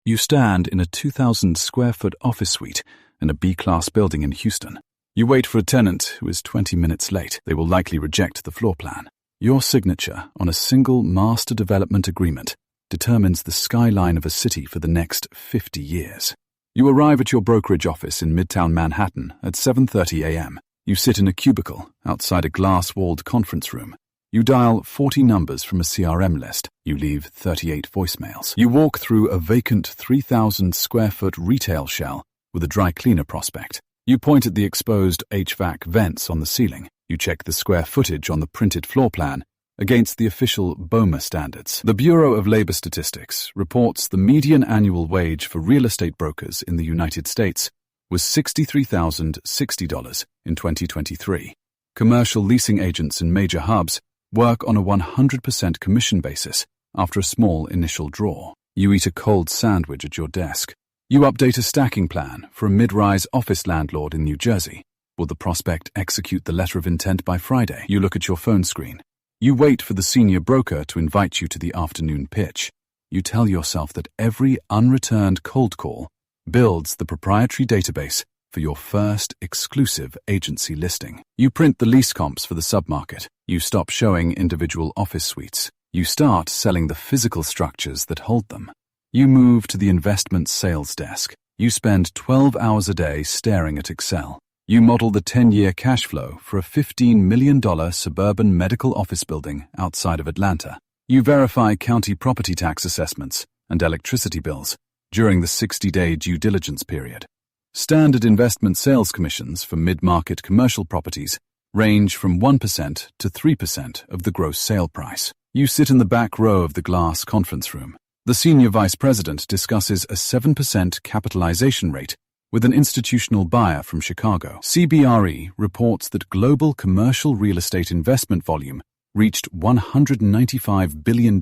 You stand in a 2,000 square foot office suite in a B-class building in Houston. You wait for a tenant who is 20 minutes late. They will likely reject the floor plan. Your signature on a single master development agreement determines the skyline of a city for the next 50 years. You arrive at your brokerage office in Midtown Manhattan at 7:30 a.m. You sit in a cubicle outside a glass-walled conference room. You dial 40 numbers from a CRM list. You leave 38 voicemails. You walk through a vacant 3,000 square foot retail shell with a dry cleaner prospect. You point at the exposed HVAC vents on the ceiling. You check the square footage on the printed floor plan against the official BOMA standards. The Bureau of Labor Statistics reports the median annual wage for real estate brokers in the United States was $63,060 in 2023. Commercial leasing agents in major hubs work on a 100% commission basis after a small initial draw. You eat a cold sandwich at your desk. You update a stacking plan for a mid-rise office landlord in New Jersey. Will the prospect execute the letter of intent by Friday? You look at your phone screen. You wait for the senior broker to invite you to the afternoon pitch. You tell yourself that every unreturned cold call builds the proprietary database for your first exclusive agency listing. You print the lease comps for the submarket. You stop showing individual office suites. You start selling the physical structures that hold them. You move to the investment sales desk. You spend 12 hours a day staring at Excel. You model the 10-year cash flow for a $15 million suburban medical office building outside of Atlanta. You verify county property tax assessments and electricity bills during the 60-day due diligence period. Standard investment sales commissions for mid-market commercial properties range from 1% to 3% of the gross sale price. You sit in the back row of the glass conference room. The senior vice president discusses a 7% capitalization rate with an institutional buyer from Chicago. CBRE reports that global commercial real estate investment volume reached $195 billion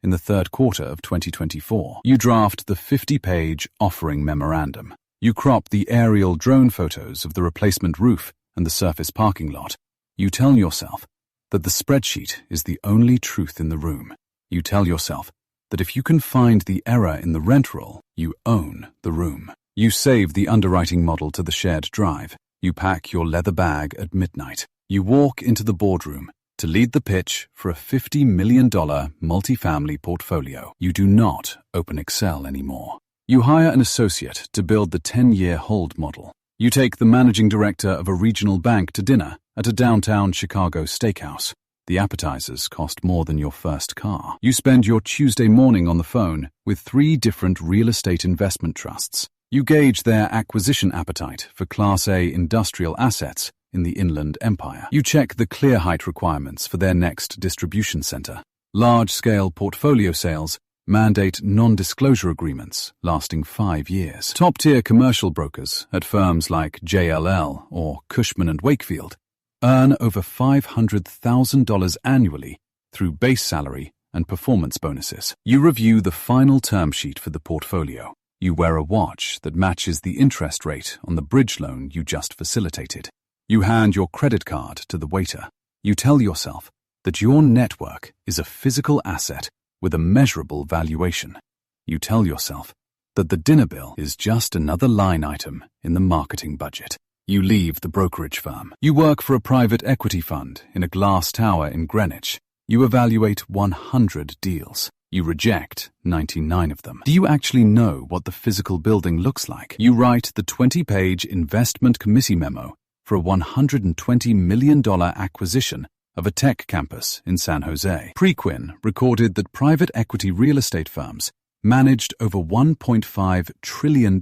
in the third quarter of 2024. You draft the 50-page offering memorandum. You crop the aerial drone photos of the replacement roof and the surface parking lot. You tell yourself that the spreadsheet is the only truth in the room. You tell yourself that if you can find the error in the rent roll, you own the room. You save the underwriting model to the shared drive. You pack your leather bag at midnight. You walk into the boardroom to lead the pitch for a $50 million multifamily portfolio. You do not open Excel anymore. You hire an associate to build the 10-year hold model. You take the managing director of a regional bank to dinner at a downtown Chicago steakhouse. The appetizers cost more than your first car. You spend your Tuesday morning on the phone with 3 different real estate investment trusts. You gauge their acquisition appetite for Class A industrial assets in the Inland Empire. You check the clear height requirements for their next distribution center. Large-scale portfolio sales mandate non-disclosure agreements lasting 5 years. Top-tier commercial brokers at firms like JLL or Cushman & Wakefield earn over $500,000 annually through base salary and performance bonuses. You review the final term sheet for the portfolio. You wear a watch that matches the interest rate on the bridge loan you just facilitated. You hand your credit card to the waiter. You tell yourself that your network is a physical asset with a measurable valuation. You tell yourself that the dinner bill is just another line item in the marketing budget. You leave the brokerage firm. You work for a private equity fund in a glass tower in Greenwich. You evaluate 100 deals. You reject 99 of them. Do you actually know what the physical building looks like? You write the 20-page investment committee memo for a $120 million acquisition of a tech campus in San Jose. Preqin recorded that private equity real estate firms managed over $1.5 trillion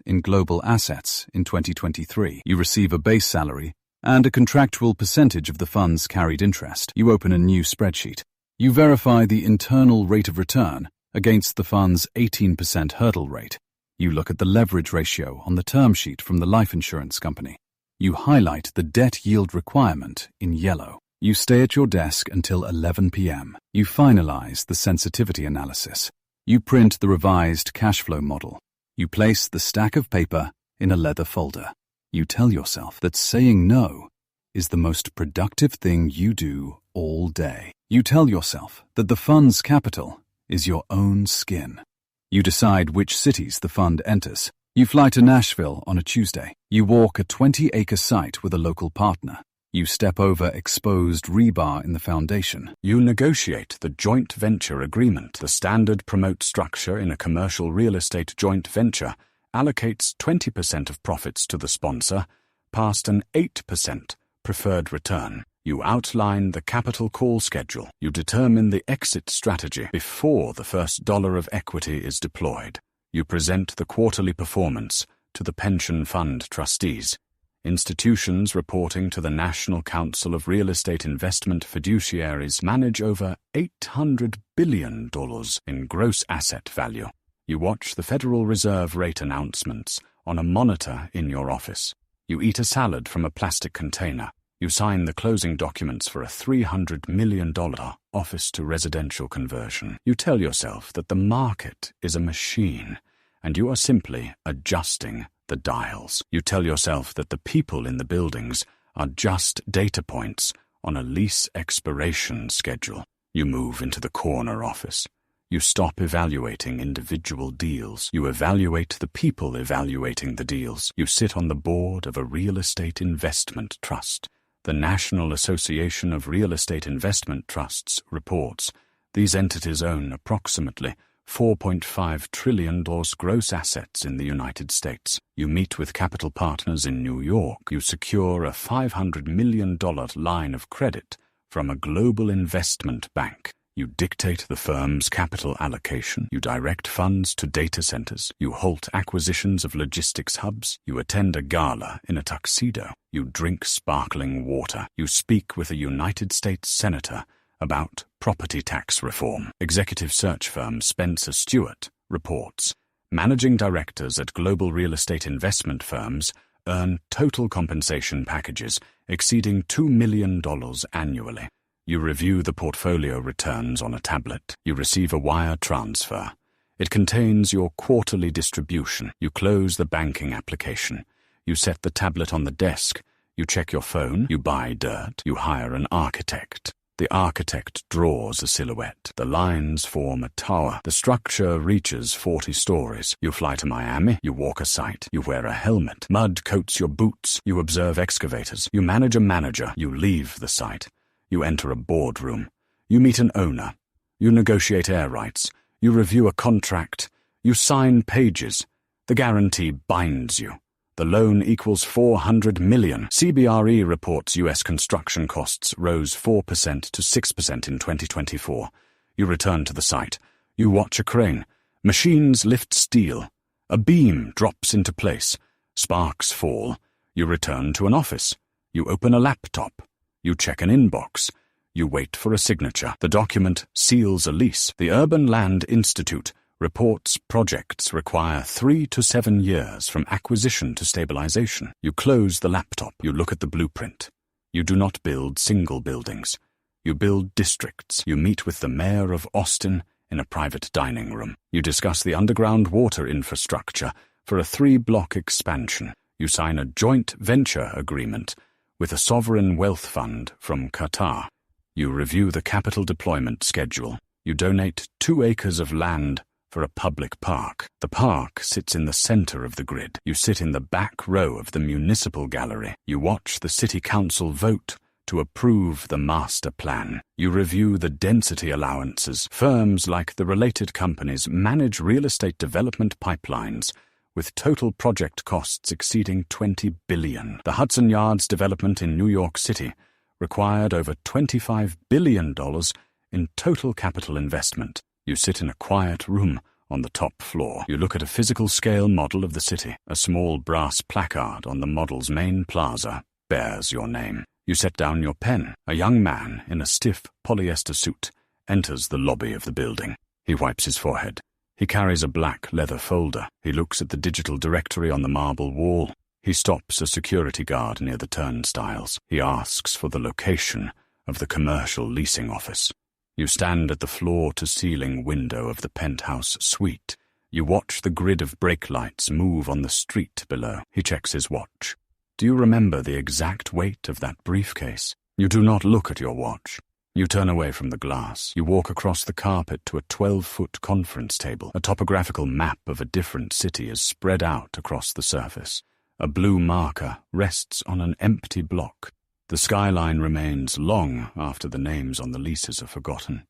in global assets in 2023. You receive a base salary and a contractual percentage of the fund's carried interest. You open a new spreadsheet. You verify the internal rate of return against the fund's 18% hurdle rate. You look at the leverage ratio on the term sheet from the life insurance company. You highlight the debt yield requirement in yellow. You stay at your desk until 11 p.m. You finalize the sensitivity analysis. You print the revised cash flow model. You place the stack of paper in a leather folder. You tell yourself that saying no is the most productive thing you do all day. You tell yourself that the fund's capital is your own skin. You decide which cities the fund enters. You fly to Nashville on a Tuesday. You walk a 20-acre site with a local partner. You step over exposed rebar in the foundation. You negotiate the joint venture agreement. The standard promote structure in a commercial real estate joint venture allocates 20% of profits to the sponsor, past an 8% preferred return. You outline the capital call schedule. You determine the exit strategy before the first dollar of equity is deployed. You present the quarterly performance to the pension fund trustees. Institutions reporting to the National Council of Real Estate Investment Fiduciaries manage over $800 billion in gross asset value. You watch the Federal Reserve rate announcements on a monitor in your office. You eat a salad from a plastic container. You sign the closing documents for a $300 million office-to-residential conversion. You tell yourself that the market is a machine, and you are simply adjusting the dials. You tell yourself that the people in the buildings are just data points on a lease expiration schedule. You move into the corner office. You stop evaluating individual deals. You evaluate the people evaluating the deals. You sit on the board of a real estate investment trust. The National Association of Real Estate Investment Trusts reports these entities own approximately $4.5 trillion gross assets in the United States. You meet with capital partners in New York. You secure a $500 million line of credit from a global investment bank. You dictate the firm's capital allocation. You direct funds to data centers. You halt acquisitions of logistics hubs. You attend a gala in a tuxedo. You drink sparkling water. You speak with a United States senator about property tax reform. Executive search firm Spencer Stewart reports managing directors at global real estate investment firms earn total compensation packages exceeding $2 million annually. You review the portfolio returns on a tablet. You receive a wire transfer. It contains your quarterly distribution. You close the banking application. You set the tablet on the desk. You check your phone. You buy dirt. You hire an architect. The architect draws a silhouette. The lines form a tower. The structure reaches 40 stories. You fly to Miami. You walk a site. You wear a helmet. Mud coats your boots. You observe excavators. You manage a manager. You leave the site. You enter a boardroom. You meet an owner. You negotiate air rights. You review a contract. You sign pages. The guarantee binds you. The loan equals $400 million. CBRE reports U.S. construction costs rose 4% to 6% in 2024. You return to the site. You watch a crane. Machines lift steel. A beam drops into place. Sparks fall. You return to an office. You open a laptop. You check an inbox. You wait for a signature. The document seals a lease. The Urban Land Institute reports projects require 3 to 7 years from acquisition to stabilization. You close the laptop. You look at the blueprint. You do not build single buildings. You build districts. You meet with the mayor of Austin in a private dining room. You discuss the underground water infrastructure for a 3-block expansion. You sign a joint venture agreement with a sovereign wealth fund from Qatar. You review the capital deployment schedule. You donate 2 acres of land for a public park. The park sits in the center of the grid. You sit in the back row of the municipal gallery. You watch the city council vote to approve the master plan. You review the density allowances. Firms like the related companies manage real estate development pipelines with total project costs exceeding $20 billion. The Hudson Yards development in New York City required over $25 billion in total capital investment. You sit in a quiet room on the top floor. You look at a physical scale model of the city. A small brass placard on the model's main plaza bears your name. You set down your pen. A young man in a stiff polyester suit enters the lobby of the building. He wipes his forehead. He carries a black leather folder. He looks at the digital directory on the marble wall. He stops a security guard near the turnstiles. He asks for the location of the commercial leasing office. You stand at the floor-to-ceiling window of the penthouse suite. You watch the grid of brake lights move on the street below. He checks his watch. Do you remember the exact weight of that briefcase? You do not look at your watch. You turn away from the glass. You walk across the carpet to a 12-foot conference table. A topographical map of a different city is spread out across the surface. A blue marker rests on an empty block. The skyline remains long after the names on the leases are forgotten.